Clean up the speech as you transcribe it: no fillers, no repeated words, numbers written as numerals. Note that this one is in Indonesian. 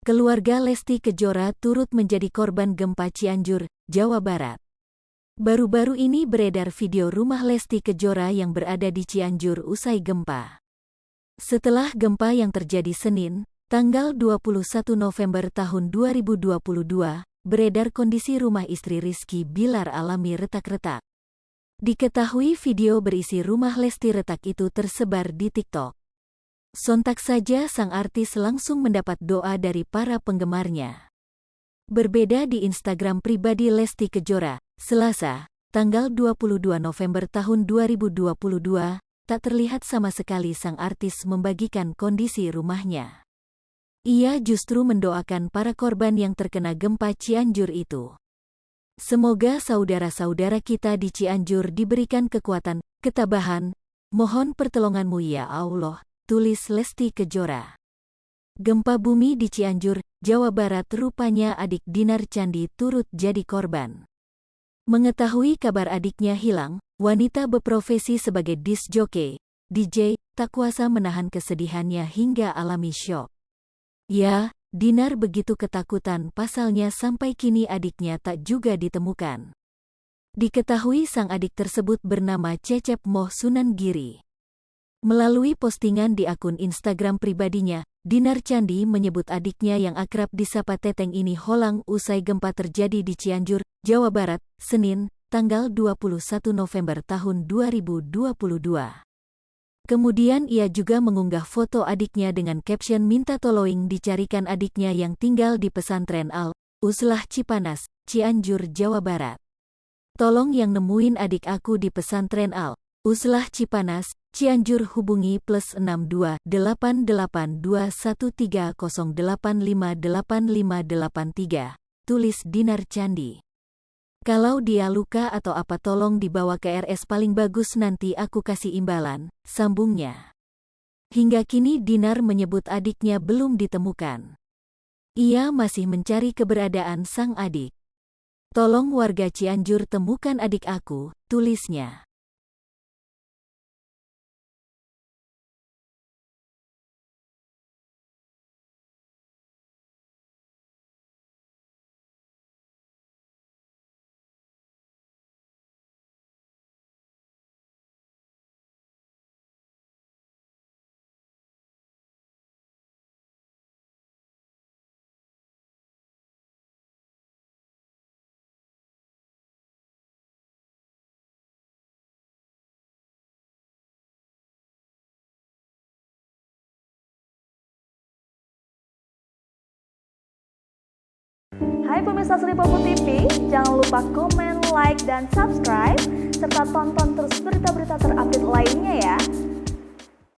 Keluarga Lesti Kejora turut menjadi korban gempa Cianjur, Jawa Barat. Baru-baru ini beredar video rumah Lesti Kejora yang berada di Cianjur usai gempa. Setelah gempa yang terjadi Senin, tanggal 21 November tahun 2022, beredar kondisi rumah istri Rizky Bilar alami retak-retak. Diketahui video berisi rumah Lesti retak itu tersebar di TikTok. Sontak saja sang artis langsung mendapat doa dari para penggemarnya. Berbeda di Instagram pribadi Lesti Kejora, Selasa, tanggal 22 November tahun 2022, tak terlihat sama sekali sang artis membagikan kondisi rumahnya. Ia justru mendoakan para korban yang terkena gempa Cianjur itu. Semoga saudara-saudara kita di Cianjur diberikan kekuatan, ketabahan, mohon pertolonganmu ya Allah. Tulis Lesti Kejora. Gempa bumi di Cianjur, Jawa Barat rupanya adik Dinar Candi turut jadi korban. Mengetahui kabar adiknya hilang, wanita berprofesi sebagai disc jockey, DJ, tak kuasa menahan kesedihannya hingga alami syok. Ya, Dinar begitu ketakutan pasalnya sampai kini adiknya tak juga ditemukan. Diketahui sang adik tersebut bernama Cecep Moh Sunan Giri. Melalui postingan di akun Instagram pribadinya, Dinar Candi menyebut adiknya yang akrab disapa Teteng ini holang usai gempa terjadi di Cianjur, Jawa Barat, Senin, tanggal 21 November tahun 2022. Kemudian ia juga mengunggah foto adiknya dengan caption minta tolong dicarikan adiknya yang tinggal di pesantren Al-Uslah Cipanas, Cianjur, Jawa Barat. Tolong yang nemuin adik aku di pesantren Al-Uslah Cipanas, Cianjur hubungi +62 882130858583, tulis Dinar Candi. Kalau dia luka atau apa tolong dibawa ke RS paling bagus nanti aku kasih imbalan, sambungnya. Hingga kini Dinar menyebut adiknya belum ditemukan. Ia masih mencari keberadaan sang adik. Tolong warga Cianjur temukan adik aku, tulisnya. Hai pemirsa Sri Popo TV, jangan lupa komen, like, dan subscribe, serta tonton terus berita-berita terupdate lainnya